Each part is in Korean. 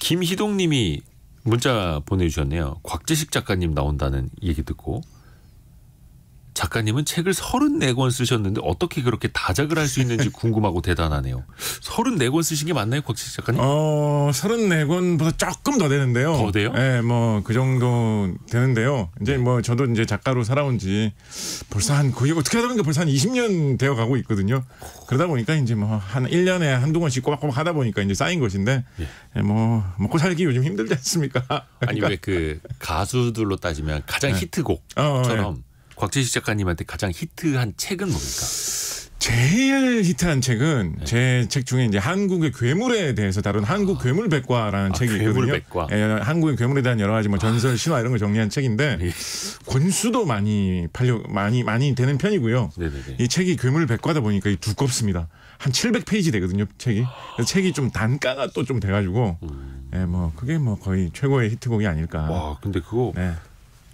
김희동님이 문자 보내주셨네요. 곽재식 작가님 나온다는 얘기 듣고 작가님은 책을 34권 쓰셨는데 어떻게 그렇게 다작을 할 수 있는지 궁금하고 대단하네요. 34권 쓰신 게 맞나요, 곽재식 작가님? 34권보다 조금 더 되는데요. 더 돼요? 네, 뭐 그 정도 되는데요. 이제 뭐 저도 이제 작가로 살아온 지 벌써 거의 어떻게 하다 보니까 벌써 한 20년 되어 가고 있거든요. 그러다 보니까 이제 뭐 한 1년에 한두 권씩 꼬박꼬박 하다 보니까 이제 쌓인 것인데 뭐 먹고 살기 요즘 힘들지 않습니까? 아니 그러니까. 왜 그 가수들로 따지면 가장 히트곡처럼 곽재식 작가님한테 가장 히트한 책은 뭡니까? 제일 히트한 책은 제 책 중에 이제 한국의 괴물에 대해서 다룬 한국 괴물백과라는 책이 있거든요. 괴물백과. 한국의 괴물에 대한 여러 가지 뭐 전설, 신화 이런 걸 정리한 책인데 권수도 많이 되는 편이고요. 네네네. 이 책이 괴물백과다 보니까 두껍습니다. 한 700페이지 되거든요, 책이. 그래서 책이 좀 단가가 또 좀 돼가지고, 뭐 그게 뭐 거의 최고의 히트곡이 아닐까. 와, 근데 그거.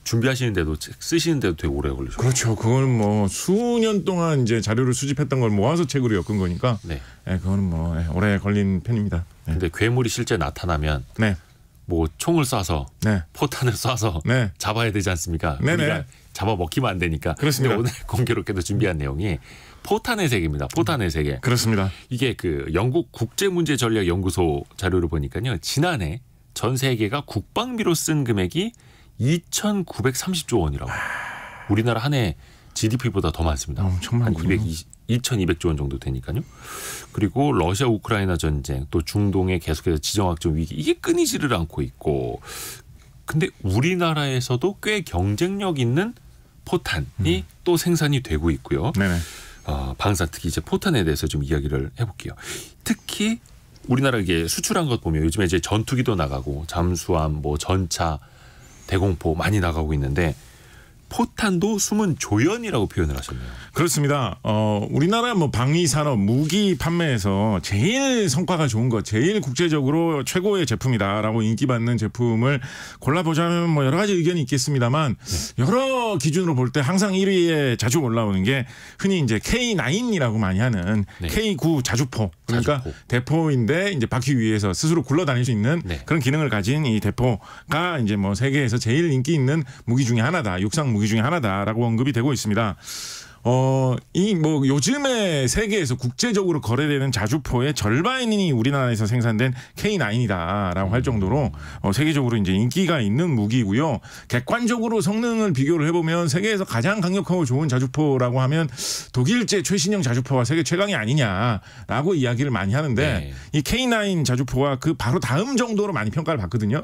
준비하시는데도 쓰시는데도 되게 오래 걸리죠. 그렇죠. 그건 뭐 수년 동안 이제 자료를 수집했던 걸 모아서 책으로 엮은 거니까. 그거는 뭐 오래 걸린 편입니다. 근데 괴물이 실제 나타나면 뭐 총을 쏴서 포탄을 쏴서 잡아야 되지 않습니까? 우리가 잡아 먹히면 안 되니까. 그렇습니다. 근데 오늘 공교롭게도 준비한 내용이 포탄의 세계입니다. 포탄의 세계. 그렇습니다. 이게 그 영국 국제문제전략연구소 자료를 보니까요. 지난해 전 세계가 국방비로 쓴 금액이 2,930조 원이라고. 우리나라 한 해 GDP보다 더 많습니다. 정말 한 2,200조 원 정도 되니까요. 그리고 러시아 우크라이나 전쟁 또 중동의 계속해서 지정학적 위기 이게 끊이지를 않고 있고 근데 우리나라에서도 꽤 경쟁력 있는 포탄이 또 생산이 되고 있고요. 방산 특히 이제 포탄에 대해서 좀 이야기를 해볼게요. 특히 우리나라 이게 수출한 것 보면 요즘에 이제 전투기도 나가고 잠수함 뭐 전차 대공포 많이 나가고 있는데 포탄도 숨은 조연이라고 표현을 하셨네요. 그렇습니다. 우리나라 뭐 방위 산업 무기 판매에서 제일 성과가 좋은 것, 제일 국제적으로 최고의 제품이다라고 인기받는 제품을 골라보자면 뭐 여러 가지 의견이 있겠습니다만 여러 기준으로 볼 때 항상 1위에 자주 올라오는 게 흔히 이제 K9이라고 많이 하는 K9 자주포. 그러니까 대포인데 이제 바퀴 위에서 스스로 굴러다닐 수 있는 그런 기능을 가진 이 대포가 이제 뭐 세계에서 제일 인기 있는 무기 중에 하나다. 육상 무기 중에 하나다라고 언급이 되고 있습니다. 이 뭐 요즘에 세계에서 국제적으로 거래되는 자주포의 절반이 우리나라에서 생산된 K9이다라고 할 정도로 세계적으로 이제 인기가 있는 무기고요. 객관적으로 성능을 비교를 해보면 세계에서 가장 강력하고 좋은 자주포라고 하면 독일제 최신형 자주포가 세계 최강이 아니냐라고 이야기를 많이 하는데 이 K9 자주포와 그 바로 다음 정도로 많이 평가를 받거든요.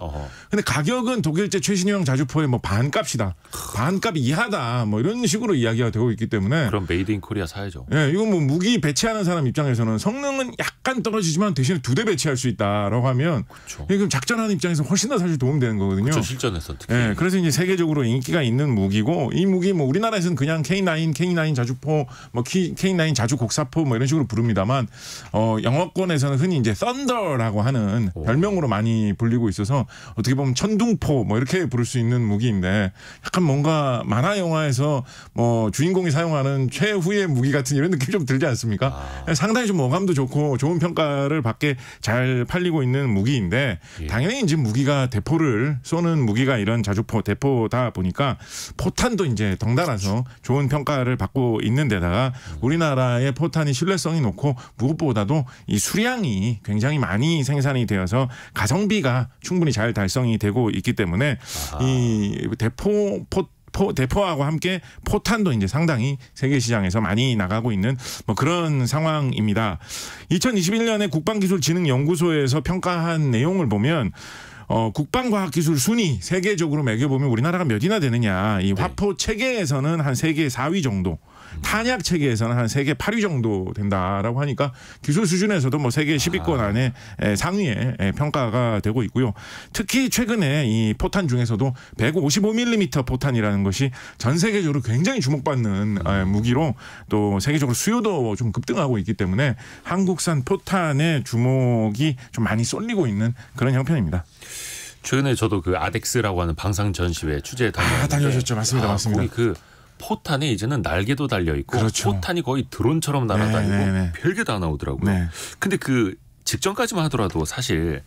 근데 가격은 독일제 최신형 자주포의 뭐 반값이다. 반값 이하다. 뭐 이런 식으로 이야기가 되고 있기 때문에 그럼 메이드 인 코리아 사야죠. 이건 뭐 무기 배치하는 사람 입장에서는 성능은 약간 떨어지지만 대신에 2대 배치할 수 있다라고 하면 그럼 작전하는 입장에서 훨씬 더 사실 도움되는 거거든요. 그렇죠. 실전에서 특히. 그래서 이제 세계적으로 인기가 있는 무기고 이 무기 뭐 우리나라에서는 그냥 K9 자주포, 뭐 K9 자주 곡사포 뭐 이런 식으로 부릅니다만 영어권에서는 흔히 이제 썬더라고 하는 별명으로 많이 불리고 있어서 어떻게 보면 천둥포 뭐 이렇게 부를 수 있는 무기인데 약간 뭔가 만화 영화에서 뭐 주인공이 사용하는 최후의 무기 같은 이런 느낌이 좀 들지 않습니까? 상당히 좀 어감도 좋고 좋은 평가를 받게 잘 팔리고 있는 무기인데 당연히 이제 무기가 대포를 쏘는 무기가 이런 자주포 대포다 보니까 포탄도 이제 덩달아서 좋은 평가를 받고 있는 데다가 우리나라의 포탄이 신뢰성이 높고 무엇보다도 이 수량이 굉장히 많이 생산이 되어서 가성비가 충분히 잘 달성이 되고 있기 때문에 이 대포하고 함께 포탄도 이제 상당히 세계 시장에서 많이 나가고 있는 뭐 그런 상황입니다. 2021년에 국방기술진흥연구소에서 평가한 내용을 보면 국방과학기술 순위 세계적으로 매겨보면 우리나라가 몇이나 되느냐. 이 화포 체계에서는 한 세계 4위 정도. 탄약 체계에서는 한 세계 8위 정도 된다라고 하니까 기술 수준에서도 뭐 세계 10위권 안에 상위에 평가가 되고 있고요. 특히 최근에 이 포탄 중에서도 155mm 포탄이라는 것이 전 세계적으로 굉장히 주목받는 무기로 또 세계적으로 수요도 좀 급등하고 있기 때문에 한국산 포탄의 주목이 좀 많이 쏠리고 있는 그런 형편입니다. 최근에 저도 그 아덱스라고 하는 방산 전시회 취재 다녀왔는데 다녀오셨죠. 맞습니다. 맞습니다. 거기 그 포탄에 이제는 날개도 달려 있고 포탄이 거의 드론처럼 날아다니고 별게 다 나오더라고요. 근데 그 직전까지만 하더라도 사실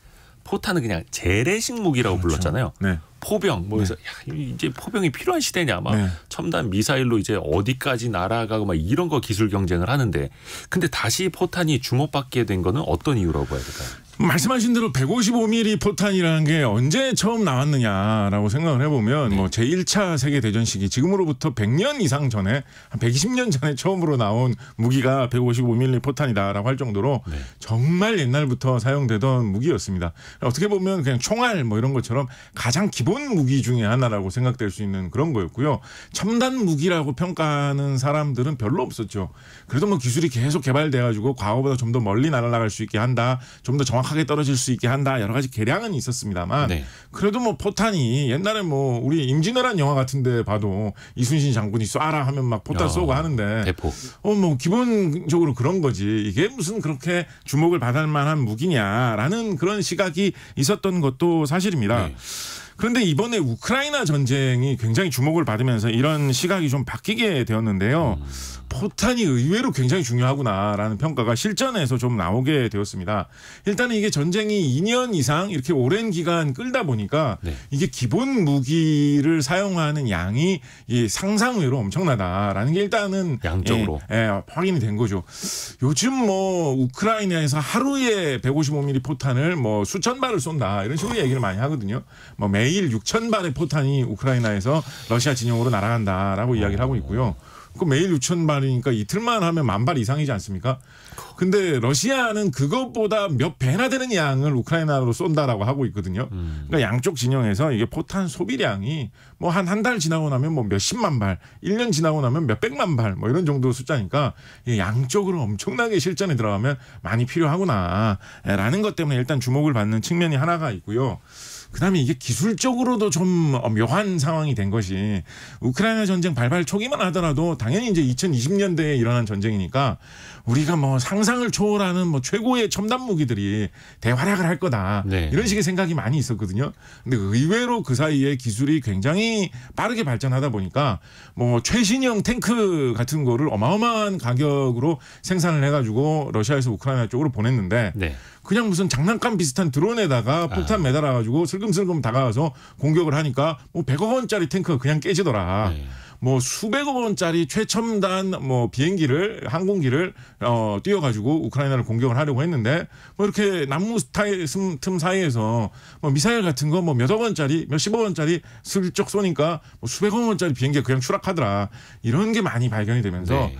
포탄은 그냥 재래식 무기라고 그렇죠. 불렀잖아요. 네. 포병 뭐 그래서 야, 이제 포병이 필요한 시대냐 막 네. 첨단 미사일로 이제 어디까지 날아가고 막 이런 거 기술 경쟁을 하는데 근데 다시 포탄이 주목받게 된 거는 어떤 이유라고 봐야 될까요? 말씀하신 대로 155mm 포탄이라는 게 언제 처음 나왔느냐라고 생각을 해보면 뭐 제1차 세계대전 시기 지금으로부터 100년 이상 전에 한 120년 전에 처음으로 나온 무기가 155mm 포탄이다라고 할 정도로 정말 옛날부터 사용되던 무기였습니다. 어떻게 보면 그냥 총알 뭐 이런 것처럼 가장 기본 무기 중에 하나라고 생각될 수 있는 그런 거였고요. 첨단 무기라고 평가하는 사람들은 별로 없었죠. 그래도 뭐 기술이 계속 개발돼가지고 과거보다 좀 더 멀리 날아갈 수 있게 한다. 좀 더 정확하게 떨어질 수 있게 한다. 여러 가지 계량은 있었습니다만 그래도 뭐 포탄이 옛날에 뭐 우리 임진왜란 영화 같은데 봐도 이순신 장군이 쏴라 하면 막 포탄 쏘고 하는데 대포. 뭐 기본적으로 그런 거지. 이게 무슨 그렇게 주목을 받을 만한 무기냐라는 그런 시각이 있었던 것도 사실입니다. 그런데 이번에 우크라이나 전쟁이 굉장히 주목을 받으면서 이런 시각이 좀 바뀌게 되었는데요. 포탄이 의외로 굉장히 중요하구나라는 평가가 실전에서 좀 나오게 되었습니다. 일단은 이게 전쟁이 2년 이상 이렇게 오랜 기간 끌다 보니까 이게 기본 무기를 사용하는 양이 상상외로 엄청나다라는 게 일단은 양적으로 확인이 된 거죠. 요즘 뭐 우크라이나에서 하루에 155mm 포탄을 뭐 수천 발을 쏜다 이런 식으로 얘기를 많이 하거든요. 뭐 매일 6천 발의 포탄이 우크라이나에서 러시아 진영으로 날아간다라고 이야기를 하고 있고요. 그 매일 6천 발이니까 이틀만 하면 10,000발 이상이지 않습니까? 근데 러시아는 그것보다 몇 배나 되는 양을 우크라이나로 쏜다라고 하고 있거든요. 그러니까 양쪽 진영에서 이게 포탄 소비량이 뭐 한 달 지나고 나면 뭐 몇십만 발, 1년 지나고 나면 몇백만 발 뭐 이런 정도 숫자니까 양쪽으로 엄청나게 실전에 들어가면 많이 필요하구나라는 것 때문에 일단 주목을 받는 측면이 하나가 있고요. 그다음에 이게 기술적으로도 좀 묘한 상황이 된 것이 우크라이나 전쟁 발발 초기만 하더라도 당연히 이제 2020년대에 일어난 전쟁이니까 우리가 뭐 상상을 초월하는 뭐 최고의 첨단 무기들이 대활약을 할 거다 이런 식의 생각이 많이 있었거든요. 근데 의외로 그 사이에 기술이 굉장히 빠르게 발전하다 보니까 뭐 최신형 탱크 같은 거를 어마어마한 가격으로 생산을 해가지고 러시아에서 우크라이나 쪽으로 보냈는데 그냥 무슨 장난감 비슷한 드론에다가 폭탄 매달아가지고 슬금슬금 다가와서 공격을 하니까 뭐 100억 원짜리 탱크가 그냥 깨지더라. 뭐 수백억 원짜리 최첨단 뭐 비행기를 항공기를 띄워가지고 우크라이나를 공격을 하려고 했는데 뭐 이렇게 나무 틈 사이에서 뭐 미사일 같은 거 뭐 몇억 원짜리 몇십억 원짜리 슬쩍 쏘니까 뭐 수백억 원짜리 비행기가 그냥 추락하더라. 이런 게 많이 발견이 되면서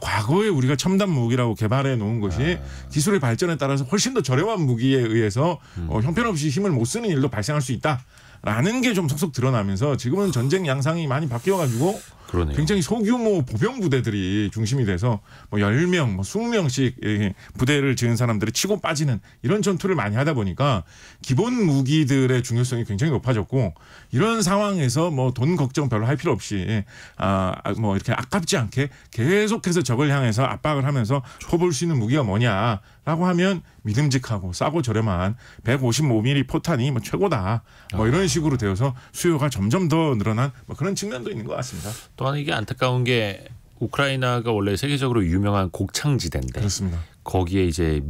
과거에 우리가 첨단 무기라고 개발해 놓은 것이 기술의 발전에 따라서 훨씬 더 저렴한 무기에 의해서 형편없이 힘을 못 쓰는 일도 발생할 수 있다. 라는 게 좀 속속 드러나면서 지금은 전쟁 양상이 많이 바뀌어가지고 굉장히 소규모 보병 부대들이 중심이 돼서 뭐 10명, 뭐 20명씩 부대를 지은 사람들이 치고 빠지는 이런 전투를 많이 하다 보니까 기본 무기들의 중요성이 굉장히 높아졌고 이런 상황에서 뭐 돈 걱정 별로 할 필요 없이 뭐 이렇게 아깝지 않게 계속해서 적을 향해서 압박을 하면서 퍼볼 수 있는 무기가 뭐냐라고 하면 믿음직하고 싸고 저렴한 155mm 포탄이 뭐 최고다. 뭐 이런 식으로 되어서 수요가 점점 더 늘어난 뭐 그런 측면도 있는 것 같습니다. 또한 이게 안타까운 게 우크라이나가 원래 세계적으로 유명한 곡창지대인데 그렇습니다. 거기에 이제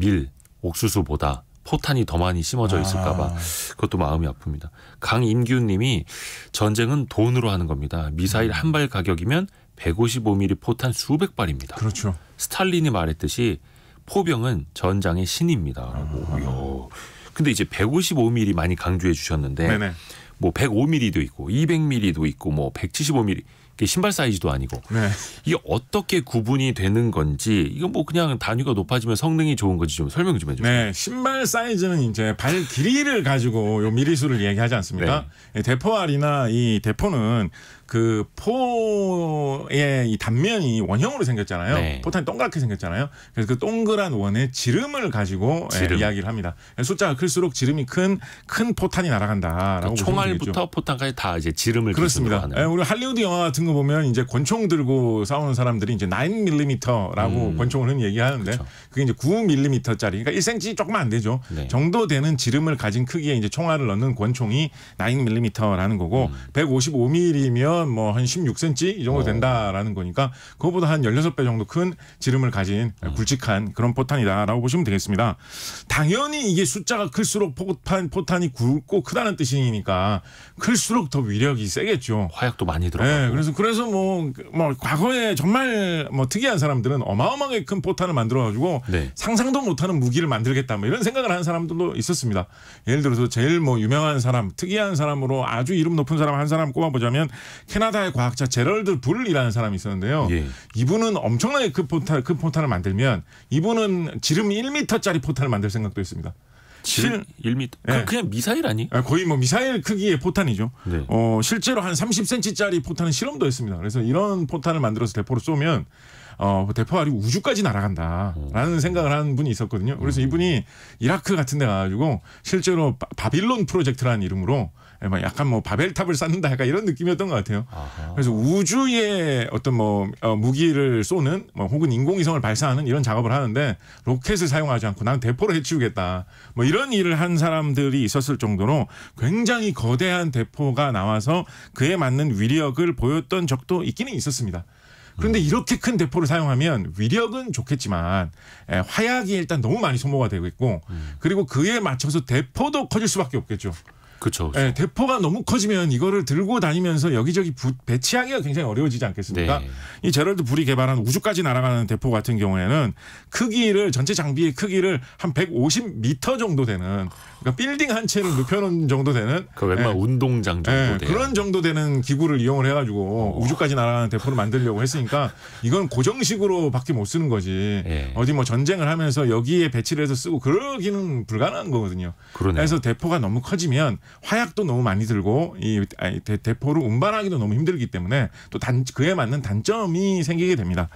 옥수수보다 포탄이 더 많이 심어져 있을까봐 그것도 마음이 아픕니다. 강인규 님이 전쟁은 돈으로 하는 겁니다. 미사일 한 발 가격이면 155mm 포탄 수백 발입니다. 그렇죠. 스탈린이 말했듯이 포병은 전장의 신입니다. 근데 이제 155mm 많이 강조해 주셨는데 뭐 105mm도 있고 200mm도 있고 뭐 175mm 이게 신발 사이즈도 아니고 이게 어떻게 구분이 되는 건지 이건 뭐 그냥 단위가 높아지면 성능이 좋은 건지 좀 설명 좀 해주세요. 네, 신발 사이즈는 이제 발 길이를 가지고 요 미리수를 얘기하지 않습니까? 대포알이나 이 대포는 그 포의 이 단면이 원형으로 생겼잖아요. 포탄이 동그랗게 생겼잖아요. 그래서 그 동그란 원에 지름을 가지고 이야기를 합니다. 숫자가 클수록 지름이 큰 포탄이 날아간다라고 총알부터 포탄까지 다 이제 지름을 그렇습니다. 우리 할리우드 영화 같은 거 보면 이제 권총 들고 싸우는 사람들이 이제 9mm라고 권총을 흔히 얘기하는데 그렇죠. 그게 이제 9mm짜리 그러니까 1cm 조금 안 되죠. 네. 정도 되는 지름을 가진 크기의 이제 총알을 넣는 권총이 9mm라는 거고 155mm면 뭐 한 16cm 이 정도 된다라는 거니까 그거보다 한 16배 정도 큰 지름을 가진 굵직한 그런 포탄이다라고 보시면 되겠습니다. 당연히 이게 숫자가 클수록 포탄이 굵고 크다는 뜻이니까 클수록 더 위력이 세겠죠. 화약도 많이 들어가고. 네, 그래서 뭐 과거에 정말 뭐 특이한 사람들은 어마어마하게 큰 포탄을 만들어가지고 네. 상상도 못하는 무기를 만들겠다 뭐 이런 생각을 하는 사람들도 있었습니다. 예를 들어서 제일 뭐 유명한 사람, 특이한 사람으로 아주 이름 높은 사람 한 사람 꼽아보자면 캐나다의 과학자 제럴드 불이라는 사람이 있었는데요. 예. 이분은 엄청나게 큰 포탄을 만들면 이분은 지름 1m짜리 포탄을 만들 생각도 있습니다. 1m. 네. 그냥 미사일 아니? 거의 뭐 미사일 크기의 포탄이죠. 네. 실제로 한 30cm짜리 포탄은 실험도 했습니다. 그래서 이런 포탄을 만들어서 대포로 쏘면 대포알이 우주까지 날아간다라는 생각을 하는 분이 있었거든요. 그래서 이분이 이라크 같은 데 가가지고 실제로 바빌론 프로젝트라는 이름으로 약간 뭐 바벨탑을 쌓는다 약간 이런 느낌이었던 것 같아요. 아하. 그래서 우주에 어떤 무기를 쏘는 혹은 인공위성을 발사하는 이런 작업을 하는데 로켓을 사용하지 않고 난 대포로 해치우겠다. 뭐 이런 일을 한 사람들이 있었을 정도로 굉장히 거대한 대포가 나와서 그에 맞는 위력을 보였던 적도 있기는 있었습니다. 그런데 이렇게 큰 대포를 사용하면 위력은 좋겠지만 화약이 일단 너무 많이 소모가 되고 있고 그리고 그에 맞춰서 대포도 커질 수밖에 없겠죠. 그렇죠. 대포가 너무 커지면 이거를 들고 다니면서 여기저기 배치하기가 굉장히 어려워지지 않겠습니까? 네. 이 제럴드 불이 개발한 우주까지 날아가는 대포 같은 경우에는 크기를 전체 장비의 크기를 한 150m 정도 되는 그러니까 빌딩 한 채를 눕혀놓은 정도 되는 그 웬만한 운동장 정도 돼요. 그런 정도 되는 기구를 이용을 해가지고 우주까지 날아가는 대포를 만들려고 했으니까 이건 고정식으로밖에 못 쓰는 거지. 네. 어디 뭐 전쟁을 하면서 여기에 배치를 해서 쓰고 그러기는 불가능한 거거든요. 그러네요. 그래서 대포가 너무 커지면 화약도 너무 많이 들고 이 대포를 운반하기도 너무 힘들기 때문에 또 그에 맞는 단점이 생기게 됩니다.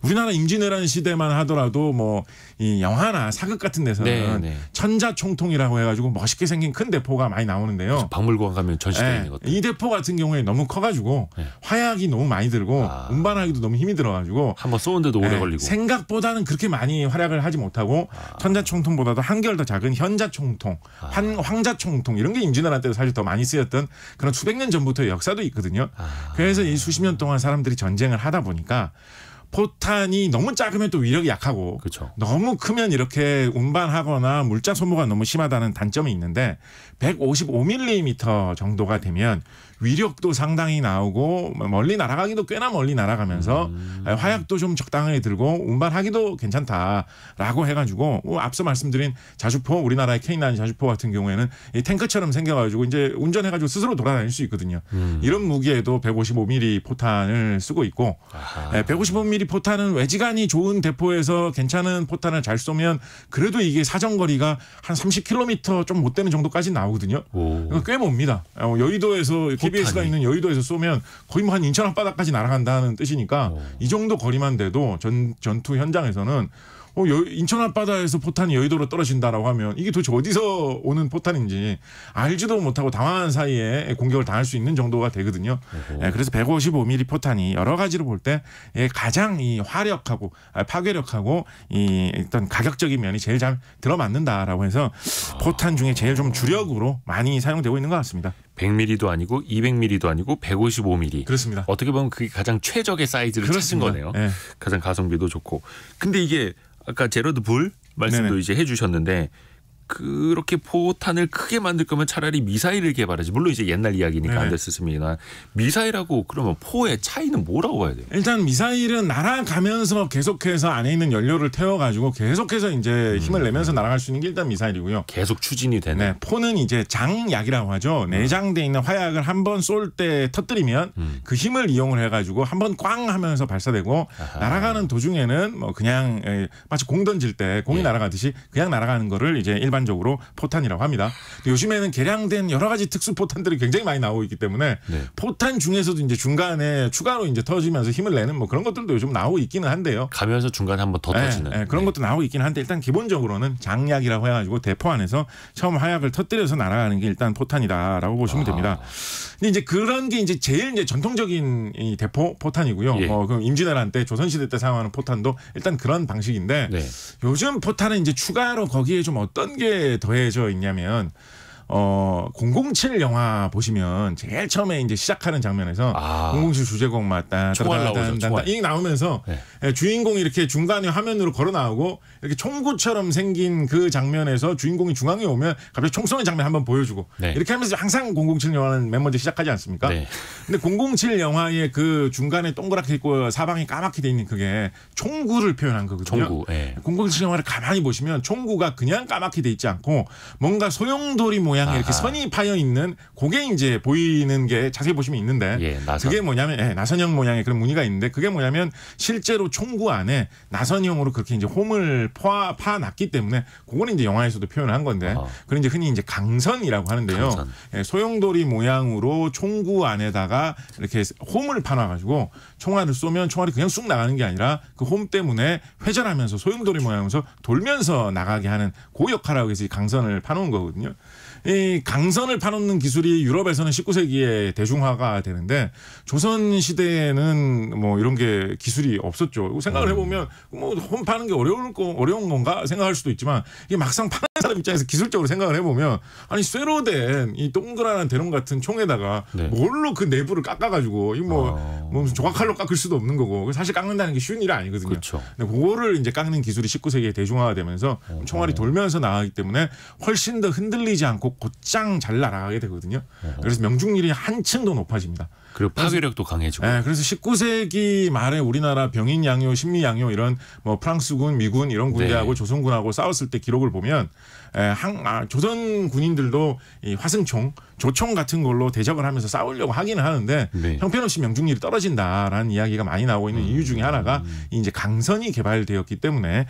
우리나라 임진왜란 시대만 하더라도 뭐 이 영화나 사극 같은 데서는 네. 천자총통이라고 해가지고 멋있게 생긴 큰 대포가 많이 나오는데요. 박물관 가면 전시되어 있는 것들. 이 대포 같은 경우에 너무 커가지고 화약이 너무 많이 들고 운반하기도 너무 힘이 들어가지고 한번 쏘는데도 오래 걸리고. 생각보다는 그렇게 많이 활약을 하지 못하고 천자총통보다도 한결 더 작은 현자총통, 황자총통 이런 게 임진왜란 때도 사실 더 많이 쓰였던 그런 수백 년 전부터의 역사도 있거든요. 그래서 이 수십 년 동안 사람들이 전쟁을 하다 보니까 포탄이 너무 작으면 또 위력이 약하고 그렇죠. 너무 크면 이렇게 운반하거나 물자 소모가 너무 심하다는 단점이 있는데 155mm 정도가 되면 위력도 상당히 나오고 멀리 날아가기도 꽤나 멀리 날아가면서 화약도 좀 적당하게 들고 운반하기도 괜찮다라고 해가지고 앞서 말씀드린 자주포 우리나라의 K9 자주포 같은 경우에는 이 탱크처럼 생겨가지고 이제 운전해가지고 스스로 돌아다닐 수 있거든요. 이런 무기에도 155mm 포탄을 쓰고 있고 155mm 포탄은 외지간이 좋은 대포에서 괜찮은 포탄을 잘 쏘면 그래도 이게 사정거리가 한 30km 좀 못 되는 정도까지 나오거든요. 꽤 멉니다. 여의도에서 KBS가 있는 여의도에서 쏘면 거의 뭐 한 인천 앞바다까지 날아간다는 뜻이니까 이 정도 거리만 돼도 전투 현장에서는 인천 앞바다에서 포탄이 여의도로 떨어진다라고 하면 이게 도대체 어디서 오는 포탄인지 알지도 못하고 당황한 사이에 공격을 당할 수 있는 정도가 되거든요. 그래서 155mm 포탄이 여러 가지로 볼 때 가장 이 화력하고 파괴력하고 이 어떤 가격적인 면이 제일 잘 들어맞는다라고 해서 포탄 중에 제일 좀 주력으로 많이 사용되고 있는 것 같습니다. 100mm도 아니고 200mm도 아니고 155mm. 그렇습니다. 어떻게 보면 그게 가장 최적의 사이즈를 찾은 거네요. 네. 가장 가성비도 좋고. 근데 이게 아까 제러드 불 말씀도 네네. 이제 해주셨는데 그렇게 포탄을 크게 만들 거면 차라리 미사일을 개발하지. 물론 이제 옛날 이야기니까 네네. 안 됐었습니다. 미사일하고 그러면 포의 차이는 뭐라고 봐야 돼요? 일단 미사일은 날아가면서 계속해서 안에 있는 연료를 태워가지고 계속해서 이제 힘을 내면서 날아갈 수 있는 게 일단 미사일이고요. 계속 추진이 되는. 네, 포는 이제 장약이라고 하죠. 내장돼 있는 화약을 한번 쏠 때 터뜨리면 그 힘을 이용을 해가지고 한번 꽝 하면서 발사되고 날아가는 도중에는 뭐 그냥 마치 공 던질 때 공이 날아가듯이 그냥 날아가는 거를 이제 일반 일반적으로 포탄이라고 합니다. 요즘에는 개량된 여러 가지 특수 포탄들이 굉장히 많이 나오고 있기 때문에 네. 포탄 중에서도 이제 중간에 추가로 이제 터지면서 힘을 내는 뭐 그런 것들도 요즘 나오고 있기는 한데요. 가면서 중간에 한번 더 터지는 그런 것도 나오고 있긴 한데 일단 기본적으로는 장약이라고 해가지고 대포 안에서 처음 화약을 터뜨려서 날아가는 게 일단 포탄이다라고 보시면 됩니다. 근데 이제 그런 게 이제 제일 이제 전통적인 이 대포 포탄이고요. 예. 그럼 임진왜란 때 조선시대 때 사용하는 포탄도 일단 그런 방식인데 네. 요즘 포탄은 이제 추가로 거기에 좀 어떤 게 더해져 있냐면 007 영화 보시면 제일 처음에 이제 시작하는 장면에서 007 주제곡 맞다 총알 나오죠. 총알. 이 나오면서 네. 주인공이 이렇게 중간에 화면으로 걸어 나오고 이렇게 총구처럼 생긴 그 장면에서 주인공이 중앙에 오면 갑자기 총 쏘는 장면 한번 보여주고 네. 이렇게 하면서 항상 007 영화는 맨 먼저 시작하지 않습니까? 네. 근데 007 영화의 그 중간에 동그랗게 있고 사방이 까맣게 돼 있는 그게 총구를 표현한 거거든요. 총구. 예. 007 영화를 가만히 보시면 총구가 그냥 까맣게 돼 있지 않고 뭔가 소용돌이 모양의 이렇게 선이 파여 있는 그게 이제 보이는 게 자세히 보시면 있는데 예, 나선. 그게 뭐냐면 나선형 모양의 그런 무늬가 있는데 그게 뭐냐면 실제로 총구 안에 나선형으로 그렇게 이제 홈을 파놨기 때문에 그거는 이제 영화에서도 표현을 한 건데 그걸 이제 흔히 이제 강선이라고 하는데요. 강선. 소용돌이 모양으로 총구 안에다가 이렇게 홈을 파놔가지고 총알을 쏘면 총알이 그냥 쑥 나가는 게 아니라 그 홈 때문에 회전하면서 소용돌이 모양으로 돌면서 나가게 하는 그 역할하고 해서 이 강선을 파놓은 거거든요. 이 강선을 파놓는 기술이 유럽에서는 19세기에 대중화가 되는데 조선 시대에는 뭐 이런 게 기술이 없었죠. 생각을 해보면 뭐 홈 파는 게 어려운 건가 생각할 수도 있지만 이게 막상 파는 사람 입장에서 기술적으로 생각을 해보면 아니 쇠로 된 이 동그란 대롱 같은 총에다가 네. 뭘로 그 내부를 깎아가지고 이 뭐 무슨 조각칼로 깎을 수도 없는 거고 사실 깎는다는 게 쉬운 일이 아니거든요. 그렇죠. 근데 그거를 이제 깎는 기술이 19세기에 대중화가 되면서 총알이 돌면서 나가기 때문에 훨씬 더 흔들리지 않고 곧장 잘 날아가게 되거든요. 그래서 명중률이 한층 더 높아집니다. 그리고 파괴력도 강해지고. 네, 그래서 19세기 말에 우리나라 병인 양요, 신미 양요 이런 뭐 프랑스군, 미군 이런 군대하고 네. 조선군하고 싸웠을 때 기록을 보면 조선 군인들도 이 화승총, 조총 같은 걸로 대적을 하면서 싸우려고 하기는 하는데 네. 형편없이 명중률이 떨어진다라는 이야기가 많이 나오고 있는 이유 중에 하나가 이제 강선이 개발되었기 때문에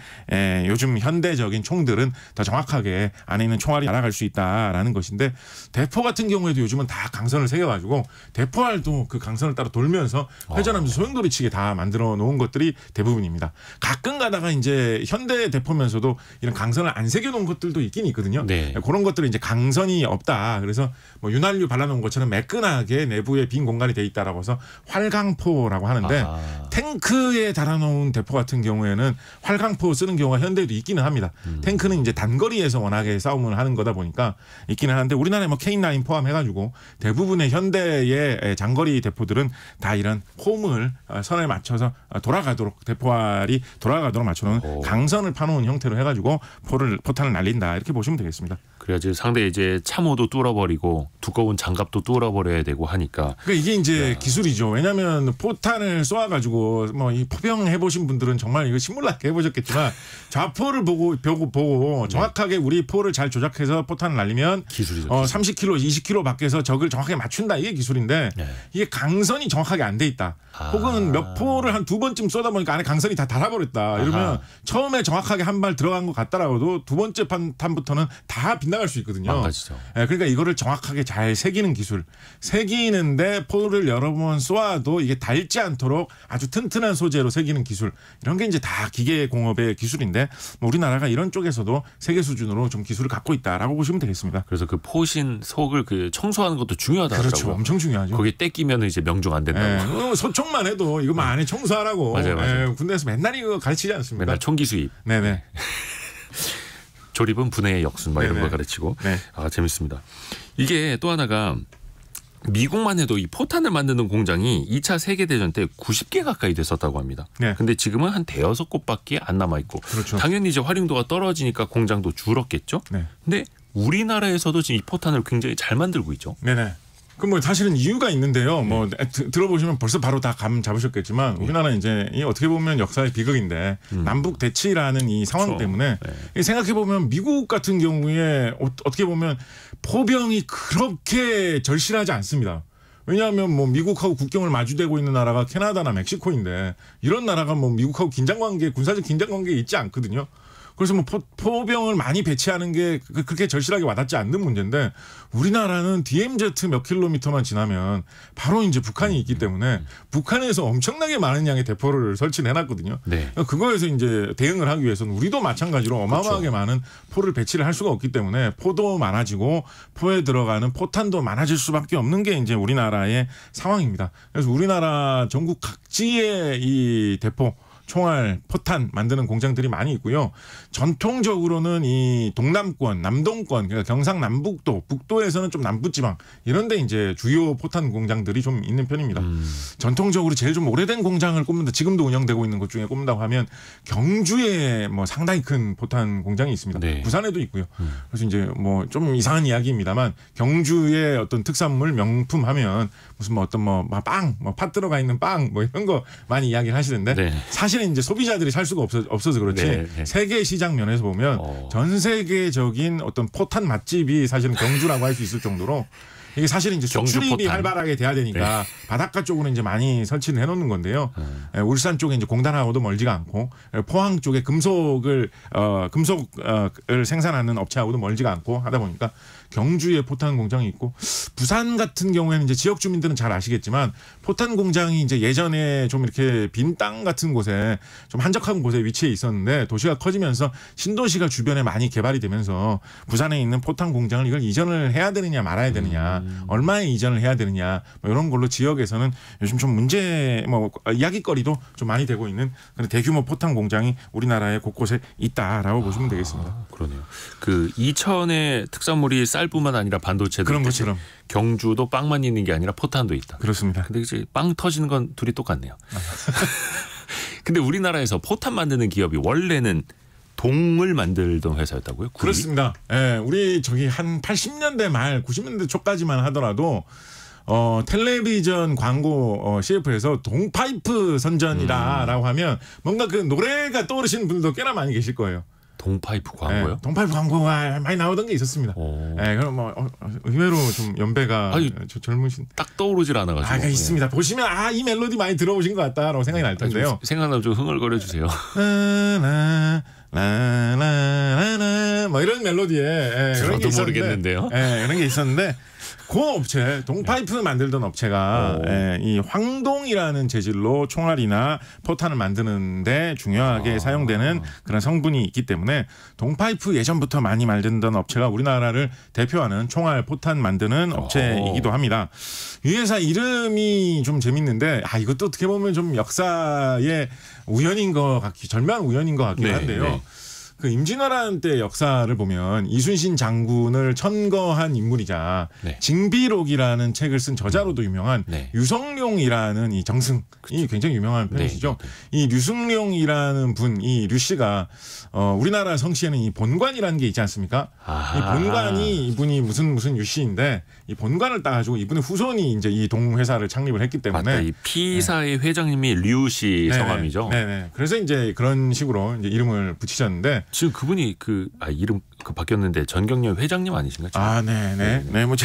요즘 현대적인 총들은 더 정확하게 안에 있는 총알이 날아갈 수 있다라는 것인데 대포 같은 경우에도 요즘은 다 강선을 새겨가지고 대포알도 그 강선을 따라 돌면서 회전하면서 소용돌이 치게 다 만들어 놓은 것들이 대부분입니다. 가끔 가다가 이제 현대 대포면서도 이런 강선을 안 새겨 놓은 것들도 있긴 있거든요. 네. 그런 것들은 이제 강선이 없다. 그래서 뭐 윤활유 발라놓은 것처럼 매끈하게 내부에 빈 공간이 돼 있다라고 해서 활강포라고 하는데 탱크에 달아놓은 대포 같은 경우에는 활강포 쓰는 경우가 현대에도 있기는 합니다. 탱크는 이제 단거리에서 워낙에 싸움을 하는 거다 보니까 있기는 하는데 우리나라에 뭐 K9 포함해가지고 대부분의 현대의 장거리 대포들은 다 이런 홈을 선에 맞춰서 돌아가도록 대포알이 돌아가도록 맞춰놓은 강선을 파놓은 형태로 해가지고 포탄을 날린다 이렇게 보시면 되겠습니다. 그래야지 상대 이제 참호도 뚫어버리고 두꺼운 장갑도 뚫어버려야 되고 하니까. 그러니까 이게 이제 기술이죠. 왜냐하면 포탄을 쏘아가지고 뭐 이 포병 해보신 분들은 정말 이거 신물나게 해보셨겠지만 좌포를 보고 정확하게 우리 포를 잘 조작해서 포탄을 날리면 기술이죠. 30km, 20km 밖에서 적을 정확하게 맞춘다 이게 기술인데 이게 강선이 정확하게 안 돼 있다. 혹은 몇 포를 한 두 번쯤 쏘다 보니까 안에 강선이 다 닳아버렸다. 이러면 처음에 정확하게 한 발 들어간 것 같더라도 두 번째 탄부터는 다 빗나갈 수 있거든요. 망가지죠. 그러니까 이거를 정확하게 잘 새기는 기술. 새기는데 포를 여러 번 쏘아도 이게 닳지 않도록 아주 튼튼한 소재로 새기는 기술. 이런 게 이제 다 기계 공업의 기술인데 뭐 우리나라가 이런 쪽에서도 세계 수준으로 좀 기술을 갖고 있다라고 보시면 되겠습니다. 그래서 그 포신 속을 그 청소하는 것도 중요하다고요. 그렇죠. 엄청 중요하죠. 거기 떼끼면 이제 명중 안 된다고. 소총만 해도 이거 안에 청소하라고. 맞아요. 군대에서 맨날 이거 가르치지 않습니까? 맨날 총기 수입. 네네. 조립은 분해의 역순 막 이런 네네. 걸 가르치고. 네. 재밌습니다. 이게 또 하나가 미국만 해도 이 포탄을 만드는 공장이 2차 세계대전 때 90개 가까이 됐었다고 합니다. 네. 근데 지금은 한 대여섯 곳밖에 안 남아있고. 그렇죠. 당연히 이제 활용도가 떨어지니까 공장도 줄었겠죠. 네. 근데 우리나라에서도 지금 이 포탄을 굉장히 잘 만들고 있죠. 네네. 그 뭐 사실은 이유가 있는데요. 뭐 들어보시면 벌써 바로 다 감 잡으셨겠지만 우리나라 이제 이 어떻게 보면 역사의 비극인데 남북 대치라는 이 상황 그렇죠. 때문에 네. 생각해 보면 미국 같은 경우에 어떻게 보면 포병이 그렇게 절실하지 않습니다. 왜냐하면 뭐 미국하고 국경을 마주대고 있는 나라가 캐나다나 멕시코인데 이런 나라가 뭐 미국하고 군사적 긴장 관계에 있지 않거든요. 그래서 뭐 포병을 많이 배치하는 게 그렇게 절실하게 와닿지 않는 문제인데 우리나라는 DMZ 몇 킬로미터만 지나면 바로 이제 북한이 있기 때문에 북한에서 엄청나게 많은 양의 대포를 설치를 해놨거든요. 네. 그거에서 이제 대응을 하기 위해서는 우리도 마찬가지로 어마어마하게 그렇죠. 많은 포를 배치를 할 수가 없기 때문에 포도 많아지고 포에 들어가는 포탄도 많아질 수밖에 없는 게 이제 우리나라의 상황입니다. 그래서 우리나라 전국 각지의 이 대포 총알, 포탄 만드는 공장들이 많이 있고요. 전통적으로는 이 동남권, 남동권, 그러니까 경상남북도, 북도에서는 좀 남부지방 이런 데 이제 주요 포탄 공장들이 좀 있는 편입니다. 전통적으로 제일 좀 오래된 공장을 꼽는다. 지금도 운영되고 있는 곳 중에 꼽는다고 하면 경주에 뭐 상당히 큰 포탄 공장이 있습니다. 네. 부산에도 있고요. 그래서 이제 뭐 좀 이상한 이야기입니다만 경주의 어떤 특산물 명품 하면 무슨 뭐 어떤 뭐 빵, 뭐 팥 들어가 있는 빵 뭐 이런 거 많이 이야기를 하시는데 네. 사실은 이제 소비자들이 살 수가 없어서 그렇지 네, 네. 세계 시장 면에서 보면 전 세계적인 어떤 포탄 맛집이 사실은 경주라고 할 수 있을 정도로 이게 사실은 이제 수출입이 활발하게 돼야 되니까 바닷가 쪽으로 이제 많이 설치를 해놓는 건데요. 울산 쪽에 이제 공단하고도 멀지가 않고 포항 쪽에 금속을 생산하는 업체하고도 멀지가 않고 하다 보니까 경주에 포탄 공장이 있고 부산 같은 경우에는 이제 지역 주민들은 잘 아시겠지만 포탄 공장이 이제 예전에 좀 이렇게 빈 땅 같은 곳에 좀 한적한 곳에 위치해 있었는데 도시가 커지면서 신도시가 주변에 많이 개발이 되면서 부산에 있는 포탄 공장을 이걸 이전을 해야 되느냐 말아야 되느냐 얼마에 이전을 해야 되느냐 뭐 이런 걸로 지역에서는 요즘 좀 문제 뭐 이야기거리도 좀 많이 되고 있는 그런 대규모 포탄 공장이 우리나라에 곳곳에 있다라고 보시면 되겠습니다. 그러네요. 그 이천의 특산물이 쌀뿐만 아니라 반도체도 그런 있듯이 것처럼 경주도 빵만 있는 게 아니라 포탄도 있다. 그렇습니다. 근데 이제 빵 터지는 건 둘이 똑같네요. 근데 우리나라에서 포탄 만드는 기업이 원래는 동을 만들던 회사였다고요? 구리? 그렇습니다. 예, 우리 저기 한 80년대 말 90년대 초까지만 하더라도 텔레비전 광고 CF에서 동파이프 선전이다라고 하면 뭔가 그 노래가 떠오르시는 분들도 꽤나 많이 계실 거예요. 동파이프 광고요? 동파이프 광고가 많이 나오던 게 있었습니다. 그럼 뭐 의외로 좀 연배가 젊으신 딱 떠오르질 않아가지고. 있습니다. 보시면 이 멜로디 많이 들어보신 것 같다라고 생각이 날 텐데요. 생각나면 좀 흥얼거려 주세요. 라라라라라 뭐 이런 멜로디에 그런 게 있었는데, 모르겠는데요. 이런 게 있었는데 그 업체 동파이프 만들던 업체가 이 황동이라는 재질로 총알이나 포탄을 만드는데 중요하게 사용되는 그런 성분이 있기 때문에 동파이프 예전부터 많이 만들던 업체가 우리나라를 대표하는 총알 포탄 만드는 업체이기도 합니다. 이 회사 이름이 좀 재밌는데 이것도 어떻게 보면 좀 역사의 우연인 것 같기 절묘한 우연인 것 같긴 한데요. 네. 그 임진왜란 때 역사를 보면 이순신 장군을 천거한 인물이자 징비록이라는 책을 쓴 저자로도 유명한 유성룡이라는 이 정승이 굉장히 유명한 편이시죠. 이 류승룡이라는 분, 이 류 씨가 우리나라 성씨에는 이 본관이라는 게 있지 않습니까? 이 본관이 이분이 무슨 유 씨인데 이 본관을 따가지고 이분의 후손이 이제 이 동회사를 창립을 했기 때문에 맞다. 이 피사의 회장님이 류 씨 성함이죠. 네네. 그래서 이제 그런 식으로 이제 이름을 붙이셨는데. 지금 그분이 이름 바뀌었는데 전경련 회장님 아니신가요? 네네. 뭐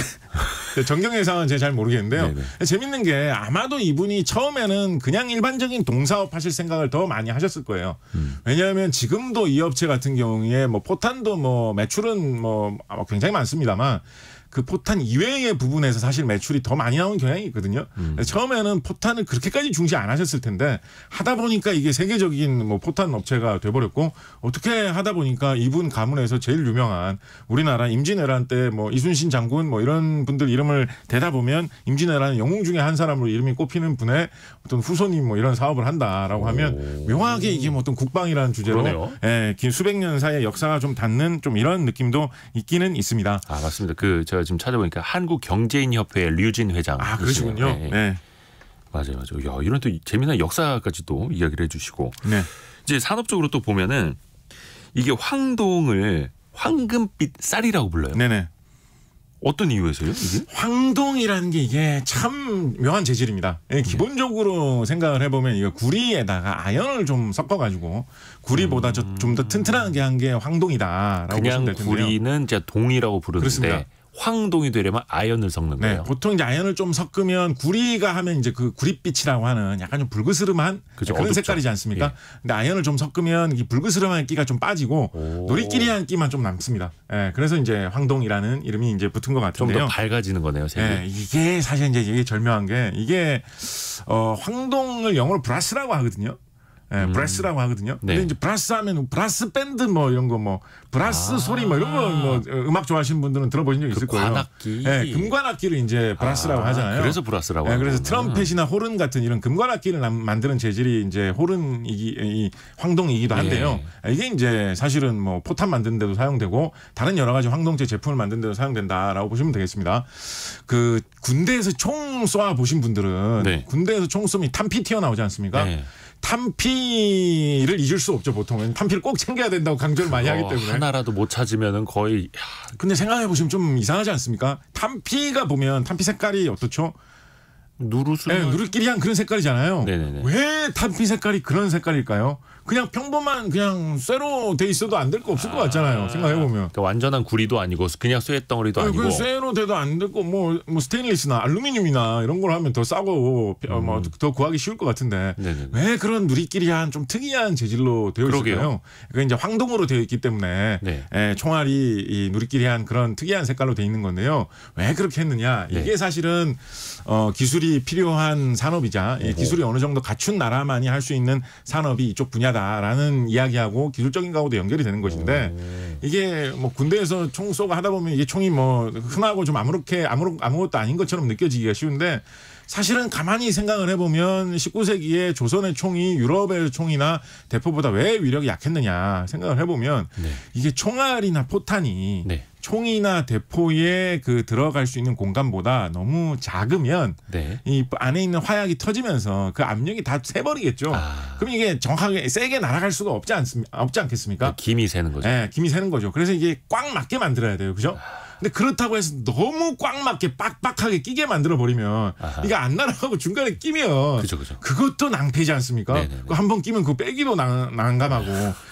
전경련 상은 제가 잘 모르겠는데요. 네네. 재밌는 게 아마도 이분이 처음에는 그냥 일반적인 동사업 하실 생각을 더 많이 하셨을 거예요. 왜냐하면 지금도 이 업체 같은 경우에 뭐 포탄도 뭐 매출은 뭐 굉장히 많습니다만. 그 포탄 이외의 부분에서 사실 매출이 더 많이 나오는 경향이 있거든요. 처음에는 포탄을 그렇게까지 중시 안 하셨을 텐데 하다 보니까 이게 세계적인 뭐 포탄 업체가 돼버렸고 어떻게 하다 보니까 이분 가문에서 제일 유명한 우리나라 임진왜란 때 뭐 이순신 장군 뭐 이런 분들 이름을 대다 보면 임진왜란 영웅 중에 한 사람으로 이름이 꼽히는 분의 어떤 후손이 뭐 이런 사업을 한다라고 하면 묘하게 이게 뭐 어떤 국방이라는 주제로 긴 수백 년 사이의 역사가 좀 닿는 좀 이런 느낌도 있기는 있습니다. 맞습니다. 제가 지금 찾아보니까 한국경제인협회 류진 회장. 그러시군요. 네. 맞아요. 야, 이런 또 재미난 역사까지도 이야기를 해주시고. 이제 산업적으로 또 보면은 이게 황동을 황금빛 쌀이라고 불러요. 네네. 어떤 이유에서요? 이게? 황동이라는 게 이게 참 묘한 재질입니다. 기본적으로 생각을 해보면 이거 구리에다가 아연을 좀 섞어가지고 구리보다 좀 더 튼튼하게 한 게 황동이다라고 보시면 될 텐데요. 구리는 이제 동이라고 부르는데 그렇습니다. 황동이 되려면 아연을 섞는 네, 거예요. 보통 이제 아연을 좀 섞으면 구리가 하면 이제 그 구릿빛이라고 하는 약간 좀 불그스름한 그죠, 그런 어둡죠. 색깔이지 않습니까? 예. 근데 아연을 좀 섞으면 이 불그스름한 끼가 좀 빠지고 오. 누리끼리한 끼만 좀 남습니다. 예, 그래서 이제 황동이라는 이름이 이제 붙은 것 좀 같은데요. 더 밝아지는 거네요, 색이. 예, 이게 사실 이제 이게 절묘한 게 이게 황동을 영어로 브라스라고 하거든요. 예, 브라스라고 하거든요. 근데 네. 이제 브라스 하면 브라스 밴드 뭐 이런 거 뭐 브라스 소리 뭐 이런 거 뭐 음악 좋아하시는 분들은 들어보신 적 있을 거예요. 관악기. 예, 금관악기를 이제 브라스라고 하잖아요. 그래서 브라스라고. 예, 그래서 하는구나. 트럼펫이나 호른 같은 이런 금관악기를 만드는 재질이 이제 이 황동이기도 한데요. 이게 이제 사실은 뭐 포탄 만드는 데도 사용되고 다른 여러 가지 황동제 제품을 만드는 데도 사용된다라고 보시면 되겠습니다. 그 군대에서 총 쏘아 보신 분들은 네. 군대에서 총 쏘면 탄피 튀어나오지 않습니까? 네. 탄피를 잊을 수 없죠, 보통은. 탄피를 꼭 챙겨야 된다고 강조를 많이 하기 때문에. 하나라도 못 찾으면은 거의 근데 생각해 보시면 좀 이상하지 않습니까? 탄피가 보면 탄피 색깔이 어떻죠? 누르스. 네, 누리끼리한 그런 색깔이잖아요. 네네네. 왜 탄피 색깔이 그런 색깔일까요? 그냥 평범한 그냥 쇠로 돼 있어도 안 될 거 없을 것 같잖아요. 생각해 보면. 그러니까 완전한 구리도 아니고 그냥 쇠덩어리도 아니고. 그 쇠로 돼도 안 되고 뭐 스테인리스나 알루미늄이나 이런 걸 하면 더 싸고 뭐 더 구하기 쉬울 것 같은데 네네네. 왜 그런 누리끼리한 좀 특이한 재질로 되어 그러게요. 있을까요? 그게 이제 황동으로 되어 있기 때문에 네. 총알이 이 누리끼리한 그런 특이한 색깔로 되어 있는 건데요. 왜 그렇게 했느냐? 네. 이게 사실은 기술이 필요한 산업이자 이 기술이 어느 정도 갖춘 나라만이 할 수 있는 산업이 이쪽 분야다라는 이야기하고 기술적인 거하고도 연결이 되는 것인데 이게 뭐 군대에서 총 쏘고 하다 보면 이게 총이 뭐 흔하고 좀 아무것도 아닌 것처럼 느껴지기가 쉬운데 사실은 가만히 생각을 해보면 19세기에 조선의 총이 유럽의 총이나 대포보다 왜 위력이 약했느냐 생각을 해보면 네. 이게 총알이나 포탄이 네. 총이나 대포에 그 들어갈 수 있는 공간보다 너무 작으면 네. 이 안에 있는 화약이 터지면서 그 압력이 다 새버리겠죠. 그럼 이게 정확하게 세게 날아갈 수가 없지 않겠습니까? 김이 새는 거죠. 네, 김이 새는 거죠. 그래서 이게 꽉 맞게 만들어야 돼요. 그죠? 근데 그렇다고 해서 너무 ቋ 맞게 빡빡하게 끼게 만들어 버리면 이게 안 날아가고 중간에 끼면 그죠. 그것도 낭패지 않습니까? 한 번 끼면 그거 빼기도 난감하고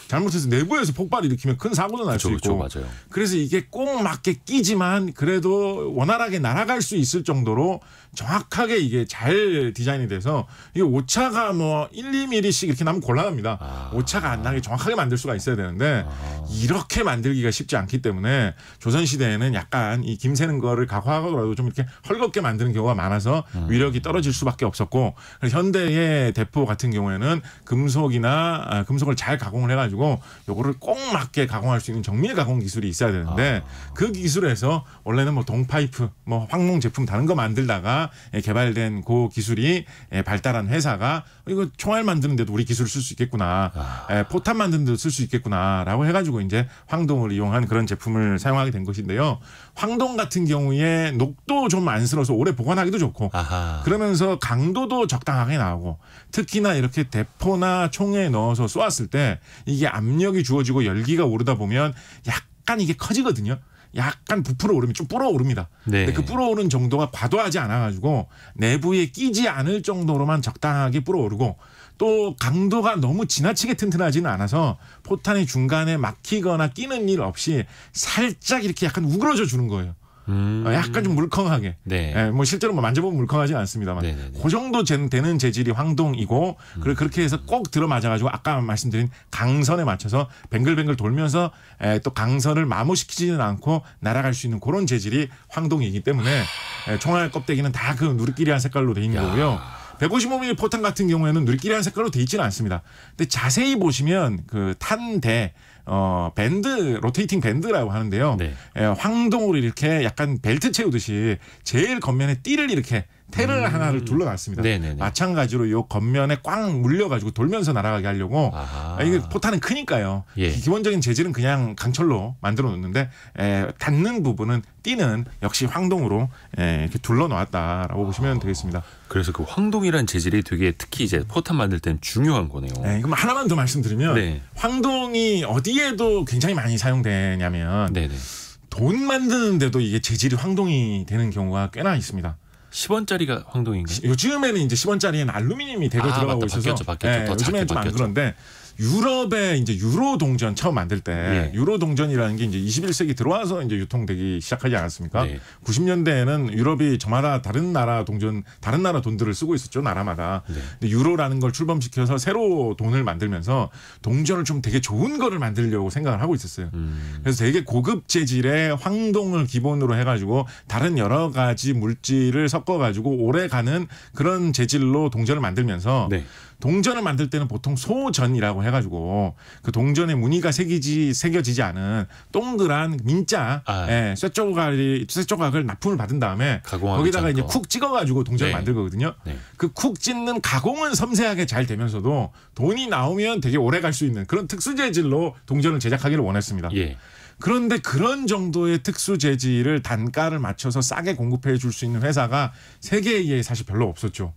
잘못해서 내부에서 폭발을 일으키면 큰 사고도 날 수 있고. 맞아요. 그래서 이게 꼭 맞게 끼지만 그래도 원활하게 날아갈 수 있을 정도로 정확하게 이게 잘 디자인이 돼서 이게 오차가 뭐 1, 2mm씩 이렇게 나면 곤란합니다. 오차가 안 나게 정확하게 만들 수가 있어야 되는데 이렇게 만들기가 쉽지 않기 때문에 조선시대에는 약간 이 김새는 거를 각화하고라도 좀 이렇게 헐겁게 만드는 경우가 많아서 위력이 떨어질 수밖에 없었고 현대의 대포 같은 경우에는 금속을 잘 가공을 해가지고 요거를 꼭 맞게 가공할 수 있는 정밀 가공 기술이 있어야 되는데 그 기술에서 원래는 뭐 동파이프, 뭐 황농 제품 다른 거 만들다가 개발된 그 기술이 발달한 회사가 이거 총알 만드는데도 우리 기술을 쓸 수 있겠구나, 포탄 만드는데도 쓸 수 있겠구나라고 해가지고 이제 황동을 이용한 그런 제품을 사용하게 된 것인데요. 황동 같은 경우에 녹도 좀 안쓰러워서 오래 보관하기도 좋고 그러면서 강도도 적당하게 나오고 특히나 이렇게 대포나 총에 넣어서 쏘았을 때 이게 압력이 주어지고 열기가 오르다 보면 약간 이게 커지거든요. 약간 부풀어 오르면 좀 불어 오릅니다. 네. 근데 그 불어 오른 정도가 과도하지 않아 가지고 내부에 끼지 않을 정도로만 적당하게 불어 오르고 또 강도가 너무 지나치게 튼튼하지는 않아서 포탄이 중간에 막히거나 끼는 일 없이 살짝 이렇게 약간 우그러져 주는 거예요. 약간 좀 물컹하게. 네. 뭐 실제로 뭐 만져보면 물컹하지는 않습니다만 네네네. 그 정도 되는 재질이 황동이고 그렇게 해서 꼭 들어맞아가지고 아까 말씀드린 강선에 맞춰서 뱅글뱅글 돌면서 또 강선을 마모시키지는 않고 날아갈 수 있는 그런 재질이 황동이기 때문에 총알 껍데기는 다 그 누리끼리한 색깔로 돼 있는 거고요. 155mm 포탄 같은 경우에는 누리끼리한 색깔로 돼 있지는 않습니다. 근데 자세히 보시면 그 탄대 밴드, 로테이팅 밴드라고 하는데요. 네. 황동으로 이렇게 약간 벨트 채우듯이 제일 겉면에 띠를 이렇게 테를 하나를 둘러놨습니다. 네네네. 마찬가지로 요 겉면에 꽉 물려가지고 돌면서 날아가게 하려고 이게 포탄은 크니까요. 예. 기본적인 재질은 그냥 강철로 만들어 놓는데 닿는 부분은 띠는 역시 황동으로 이렇게 둘러놓았다라고 보시면 되겠습니다. 그래서 그 황동이란 재질이 되게 특히 이제 포탄 만들 때는 중요한 거네요. 그럼 하나만 더 말씀드리면 네. 황동이 어디에도 굉장히 많이 사용되냐면 네네. 돈 만드는데도 이게 재질이 황동이 되는 경우가 꽤나 있습니다. 10원짜리가 황동인가요? 요즘에는 이제 10원짜리에는 알루미늄이 대거 들어가고 맞다. 있어서 바뀌었죠. 더 작게 요즘에는 좀 안 바뀌었죠. 그런데 유럽의 이제 유로 동전 처음 만들 때 유로 동전이라는 게 이제 21세기 들어와서 이제 유통되기 시작하지 않았습니까? 90년대에는 유럽이 저마다 다른 나라 동전, 다른 나라 돈들을 쓰고 있었죠, 나라마다. 근데 유로라는 걸 출범시켜서 새로 돈을 만들면서 동전을 좀 되게 좋은 거를 만들려고 생각을 하고 있었어요. 그래서 되게 고급 재질의 황동을 기본으로 해가지고 다른 여러 가지 물질을 섞어가지고 오래 가는 그런 재질로 동전을 만들면서 동전을 만들 때는 보통 소전이라고 해가지고 그 동전에 무늬가 새겨지지 않은 동그란 민자 쇠조각을 납품을 받은 다음에 거기다가 이제 쿡 찍어가지고 동전을 만들 거거든요. 그 쿡 찍는 가공은 섬세하게 잘 되면서도 돈이 나오면 되게 오래 갈 수 있는 그런 특수 재질로 동전을 제작하기를 원했습니다. 그런데 그런 정도의 특수 재질을 단가를 맞춰서 싸게 공급해 줄 수 있는 회사가 세계에 사실 별로 없었죠.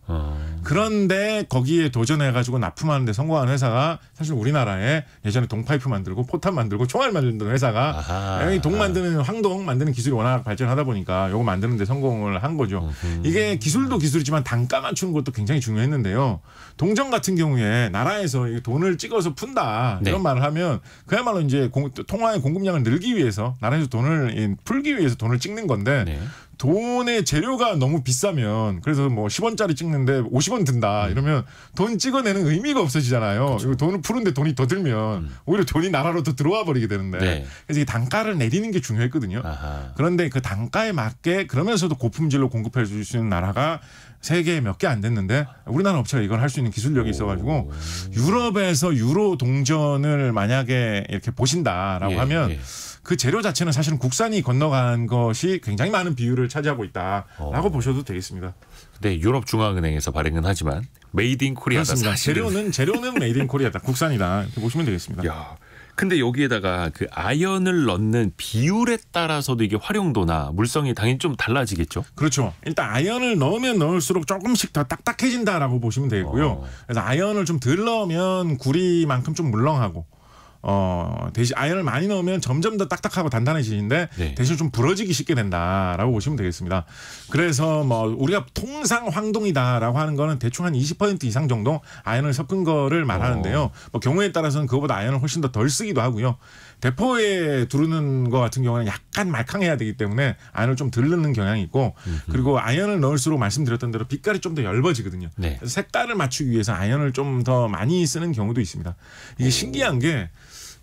그런데 거기에 도전해가지고 납품하는 데 성공한 회사가 사실 우리나라에 예전에 동파이프 만들고 포탄 만들고 총알 만드는 회사가 동 만드는 황동 만드는 기술이 워낙 발전하다 보니까 이거 만드는 데 성공을 한 거죠. 이게 기술도 기술이지만 단가 맞추는 것도 굉장히 중요했는데요. 동전 같은 경우에 나라에서 돈을 찍어서 푼다 이런 말을 하면 그야말로 이제 통화의 공급량을 늘기 위해서 나라에서 돈을 풀기 위해서 돈을 찍는 건데 돈의 재료가 너무 비싸면 그래서 뭐 10원짜리 찍는데 50원 든다 이러면 돈 찍어내는 의미가 없어지잖아요. 그리고 돈을 푸는데 돈이 더 들면 오히려 돈이 나라로 더 들어와 버리게 되는데 그래서 이 단가를 내리는 게 중요했거든요. 그런데 그 단가에 맞게 그러면서도 고품질로 공급해 줄 수 있는 나라가 세계에 몇 개 안 됐는데 우리나라 업체가 이걸 할 수 있는 기술력이 있어가지고 유럽에서 유로 동전을 만약에 이렇게 보신다라고 하면 그 재료 자체는 사실은 국산이 건너간 것이 굉장히 많은 비율을 차지하고 있다라고 보셔도 되겠습니다. 네, 유럽 중앙은행에서 발행은 하지만 메이드 인 코리아다. 사실은. 재료는 메이드 인 코리아다. 국산이다. 이렇게 보시면 되겠습니다. 야. 근데 여기에다가 그 아연을 넣는 비율에 따라서도 이게 활용도나 물성이 당연히 좀 달라지겠죠? 그렇죠. 일단 아연을 넣으면 넣을수록 조금씩 더 딱딱해진다라고 보시면 되겠고요. 그래서 아연을 좀 덜 넣으면 구리만큼 좀 물렁하고 대신 아연을 많이 넣으면 점점 더 딱딱하고 단단해지는데 대신 좀 부러지기 쉽게 된다라고 보시면 되겠습니다. 그래서 뭐 우리가 통상 황동이다라고 하는 거는 대충 한 20% 이상 정도 아연을 섞은 거를 말하는데요. 뭐 경우에 따라서는 그거보다 아연을 훨씬 더 덜 쓰기도 하고요. 대포에 두르는 거 같은 경우는 약간 말캉해야 되기 때문에 아연을 좀 덜 넣는 경향이 있고 그리고 아연을 넣을수록 말씀드렸던 대로 빛깔이 좀 더 엷어지거든요. 그래서 색깔을 맞추기 위해서 아연을 좀 더 많이 쓰는 경우도 있습니다. 이게 신기한 게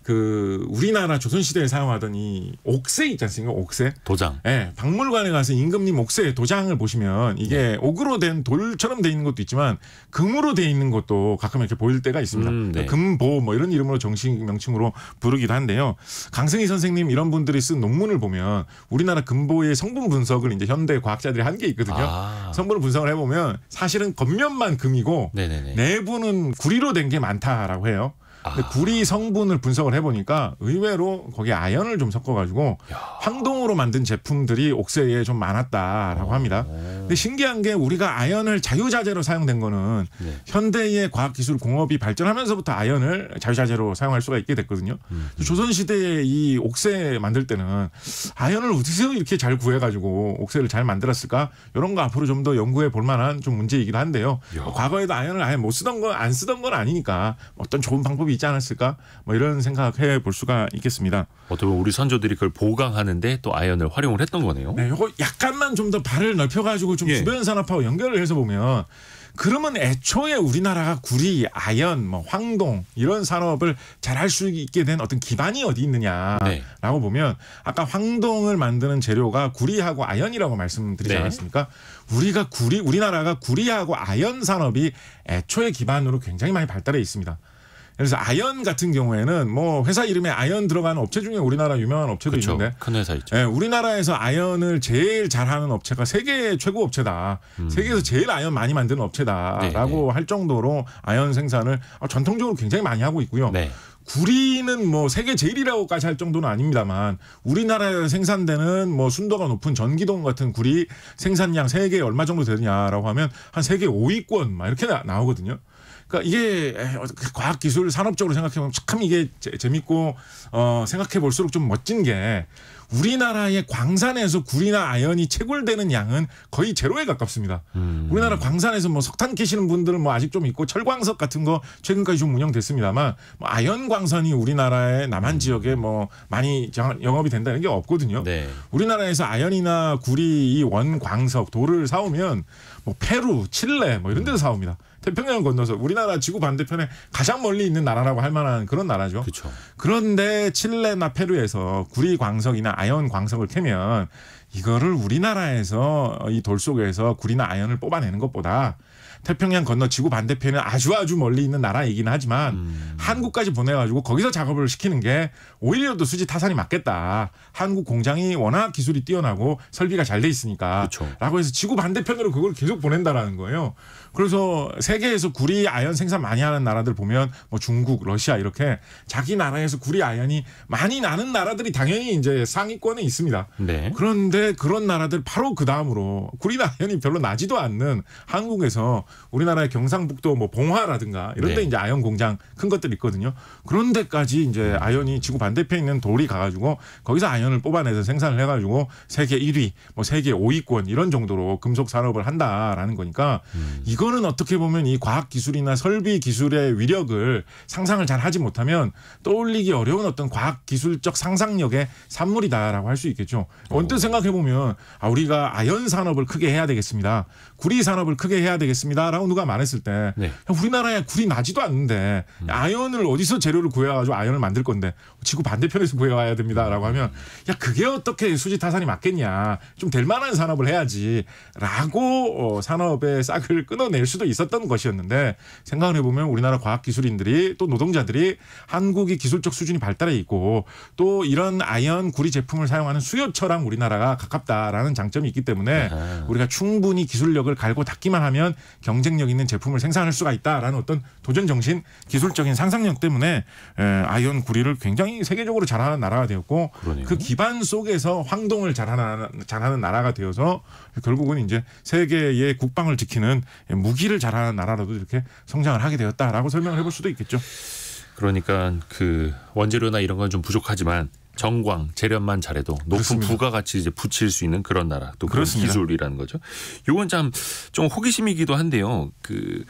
그 우리나라 조선시대에 사용하던 이 옥새 있지 않습니까? 옥새. 도장. 네, 박물관에 가서 임금님 옥새 도장을 보시면 이게 옥으로 된 돌처럼 돼 있는 것도 있지만 금으로 돼 있는 것도 가끔 이렇게 보일 때가 있습니다. 금보 뭐 이런 이름으로 정식 명칭으로 부르기도 한데요. 강승희 선생님 이런 분들이 쓴 논문을 보면 우리나라 금보의 성분 분석을 이제 현대 과학자들이 한 게 있거든요. 성분을 분석을 해보면 사실은 겉면만 금이고 내부는 구리로 된 게 많다라고 해요. 근데 구리 성분을 분석을 해보니까 의외로 거기에 아연을 좀 섞어가지고 황동으로 만든 제품들이 옥새에 좀 많았다라고 합니다. 근데 신기한 게 우리가 아연을 자유자재로 사용된 거는 현대의 과학기술 공업이 발전하면서부터 아연을 자유자재로 사용할 수가 있게 됐거든요. 조선시대에 이 옥새 만들 때는 아연을 어디서 이렇게 잘 구해가지고 옥새를 잘 만들었을까? 이런 거 앞으로 좀 더 연구해 볼 만한 좀 문제이기도 한데요. 과거에도 아연을 아예 못 쓰던 건 안 쓰던 건 아니니까 어떤 좋은 방법이 있지 않았을까? 뭐 이런 생각해 볼 수가 있겠습니다. 어떻게 보면 우리 선조들이 그걸 보강하는데 또 아연을 활용을 했던 거네요. 네, 이거 약간만 좀 더 발을 넓혀가지고 좀 주변 산업하고 연결을 해서 보면 그러면 애초에 우리나라가 구리, 아연, 뭐 황동 이런 산업을 잘 할 수 있게 된 어떤 기반이 어디 있느냐라고 보면 아까 황동을 만드는 재료가 구리하고 아연이라고 말씀드리지 않았습니까? 우리나라가 구리하고 아연 산업이 애초에 기반으로 굉장히 많이 발달해 있습니다. 그래서 아연 같은 경우에는 뭐 회사 이름에 아연 들어가는 업체 중에 우리나라 유명한 업체도 있는데 큰 회사 있죠. 네, 우리나라에서 아연을 제일 잘하는 업체가 세계 최고 업체다. 세계에서 제일 아연 많이 만드는 업체다라고 할 정도로 아연 생산을 전통적으로 굉장히 많이 하고 있고요. 구리는 뭐 세계 제일이라고까지 할 정도는 아닙니다만 우리나라에 생산되는 뭐 순도가 높은 전기동 같은 구리 생산량 세계에 얼마 정도 되느냐라고 하면 한 세계 5위권 막 이렇게 나오거든요. 그러니까 이게 과학기술 산업적으로 생각해보면 참 이게 재밌고 생각해 볼수록 좀 멋진 게 우리나라의 광산에서 구리나 아연이 채굴되는 양은 거의 제로에 가깝습니다. 우리나라 광산에서 뭐 석탄 캐시는 분들은 뭐 아직 좀 있고 철광석 같은 거 최근까지 좀 운영됐습니다만 뭐 아연 광선이 우리나라의 남한 지역에 뭐 많이 영업이 된다는 게 없거든요. 네. 우리나라에서 아연이나 구리 이 원광석 돌을 사오면 뭐 페루, 칠레 뭐 이런 데서 사옵니다. 태평양 건너서 우리나라 지구 반대편에 가장 멀리 있는 나라라고 할 만한 그런 나라죠. 그쵸. 그런데 칠레나 페루에서 구리 광석이나 아연 광석을 캐면 이거를 우리나라에서 이 돌 속에서 구리나 아연을 뽑아내는 것보다 태평양 건너 지구 반대편에 아주 멀리 있는 나라이긴 하지만 한국까지 보내가지고 거기서 작업을 시키는 게 오히려 더 수지 타산이 맞겠다. 한국 공장이 워낙 기술이 뛰어나고 설비가 잘 돼 있으니까. 그쵸. 라고 해서 지구 반대편으로 그걸 계속 보낸다라는 거예요. 그래서 세계에서 구리 아연 생산 많이 하는 나라들 보면 뭐 중국, 러시아 이렇게 자기 나라에서 구리 아연이 많이 나는 나라들이 당연히 이제 상위권에 있습니다. 네. 그런데 그런 나라들 바로 그 다음으로 구리나 아연이 별로 나지도 않는 한국에서 우리나라의 경상북도 뭐 봉화라든가 이런 데 네. 이제 아연 공장 큰 것들이 있거든요. 그런 데까지 이제 아연이 지구 반대편에 있는 돌이 가가지고 거기서 아연을 뽑아내서 생산을 해가지고 세계 1위, 뭐 세계 5위권 이런 정도로 금속 산업을 한다라는 거니까 이거는 어떻게 보면 이 과학 기술이나 설비 기술의 위력을 상상을 잘 하지 못하면 떠올리기 어려운 어떤 과학 기술적 상상력의 산물이다라고 할 수 있겠죠. 언뜻 생각해 보면 우리가 아연 산업을 크게 해야 되겠습니다. 구리 산업을 크게 해야 되겠습니다라고 누가 말했을 때 네. 우리나라에 구리 나지도 않는데 아연을 어디서 재료를 구해가지고 아연을 만들 건데 지구 반대편에서 구해와야 됩니다라고 하면 야 그게 어떻게 수지 타산이 맞겠냐 좀 될 만한 산업을 해야지라고 산업의 싹을 끊어낼 수도 있었던 것이었는데 생각을 해보면 우리나라 과학기술인들이 또 노동자들이 한국이 기술적 수준이 발달해 있고 또 이런 아연 구리 제품을 사용하는 수요처랑 우리나라가 가깝다라는 장점이 있기 때문에 우리가 충분히 기술력을 갈고 닦기만 하면 경쟁력 있는 제품을 생산할 수가 있다라는 어떤 도전 정신, 기술적인 상상력 때문에 아연 구리를 굉장히 세계적으로 잘하는 나라가 되었고 그러네요. 그 기반 속에서 황동을 잘하는 나라가 되어서 결국은 이제 세계의 국방을 지키는 무기를 잘하는 나라로도 이렇게 성장을 하게 되었다라고 설명을 해볼 수도 있겠죠. 그러니까 그 원재료나 이런 건 좀 부족하지만 정광, 재련만 잘해도 높은 그렇습니다. 부가가치 이제 붙일 수 있는 그런 나라 또 그런 그렇습니다. 기술이라는 거죠. 이건 참 좀 호기심이기도 한데요. 그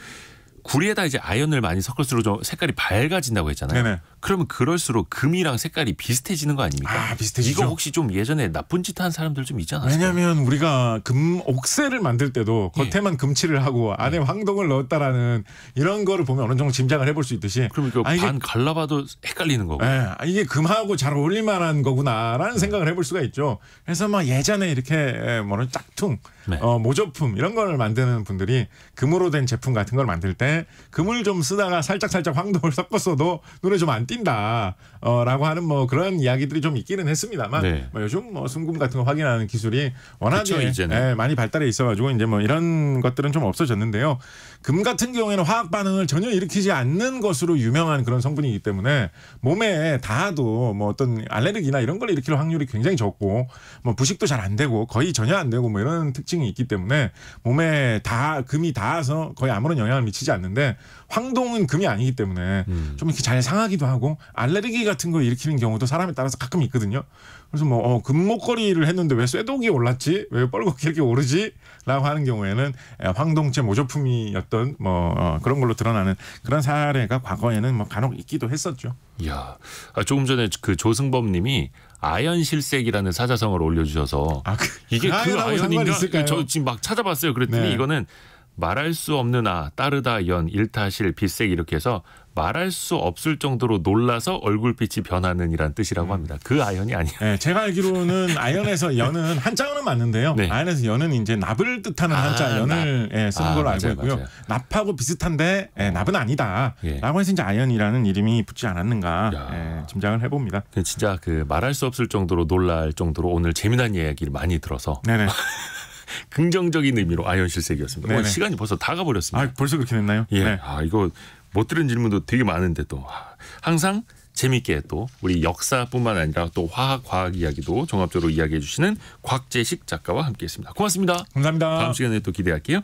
구리에다 이제 아연을 많이 섞을수록 좀 색깔이 밝아진다고 했잖아요. 네네. 그러면 그럴수록 금이랑 색깔이 비슷해지는 거 아닙니까? 비슷해지죠. 이거 혹시 좀 예전에 나쁜 짓 한 사람들 좀 있지 않았어요? 왜냐하면 우리가 금 옥새를 만들 때도 겉에만 금칠을 하고 안에 황동을 넣었다라는 이런 거를 보면 어느 정도 짐작을 해볼 수 있듯이 그럼 이거 반 갈라봐도 헷갈리는 거고. 이게 금하고 잘 어울릴 만한 거구나라는 생각을 해볼 수가 있죠. 그래서 막 예전에 이렇게 뭐라 짝퉁, 네. 모조품 이런 걸 만드는 분들이 금으로 된 제품 같은 걸 만들 때 금을 좀 쓰다가 살짝 황동을 섞었어도 눈에 좀 안 띈다라고 하는 뭐 그런 이야기들이 좀 있기는 했습니다만 네. 뭐 요즘 뭐 순금 같은 거 확인하는 기술이 워낙에 그쵸, 이제는. 많이 발달해 있어가지고 이제 뭐 이런 것들은 좀 없어졌는데요. 금 같은 경우에는 화학 반응을 전혀 일으키지 않는 것으로 유명한 그런 성분이기 때문에 몸에 닿아도 뭐 어떤 알레르기나 이런 걸 일으킬 확률이 굉장히 적고 뭐 부식도 잘 안 되고 거의 전혀 안 되고 뭐 이런 특징이 있기 때문에 몸에 금이 닿아서 거의 아무런 영향을 미치지 않는데 황동은 금이 아니기 때문에 좀 이렇게 잘 상하기도 하고 알레르기 같은 거 일으키는 경우도 사람에 따라서 가끔 있거든요. 그래서 뭐 금목걸이를 했는데 왜 쇠독이 올랐지? 왜 뻘겋게 이렇게 오르지? 라고 하는 경우에는 황동체 모조품이었던 뭐 그런 걸로 드러나는 그런 사례가 과거에는 뭐 간혹 있기도 했었죠. 이야, 조금 전에 그 조승범 님이 아연실색이라는 사자성어를 올려주셔서 이게 그 아연하고 상관이 아연인가? 있을까요? 저 지금 막 찾아봤어요. 그랬더니 네. 이거는 말할 수 없는 따르다 연, 일타실, 빛색 이렇게 해서 말할 수 없을 정도로 놀라서 얼굴빛이 변하는 이란 뜻이라고 합니다. 그 아연이 아니에요. 네, 제가 알기로는 아연에서 연은 한자어는 맞는데요. 네. 아연에서 연은 이제 납을 뜻하는 한자 연을 쓰는 걸로 알고 맞아요, 있고요. 맞아요. 납하고 비슷한데 납은 아니다. 예. 라고 해서 이제 아연이라는 이름이 붙지 않았는가 짐작을 해봅니다. 진짜 그 말할 수 없을 정도로 놀랄 정도로 오늘 재미난 이야기를 많이 들어서 네네. 긍정적인 의미로 아연실색이었습니다. 네네. 시간이 벌써 다 가버렸습니다. 벌써 그렇게 됐나요? 예. 네. 이거 못 들은 질문도 되게 많은데 또 항상 재밌게 또 우리 역사뿐만 아니라 또 과학 이야기도 종합적으로 이야기해 주시는 곽재식 작가와 함께했습니다. 고맙습니다. 감사합니다. 다음 시간에 또 기대할게요.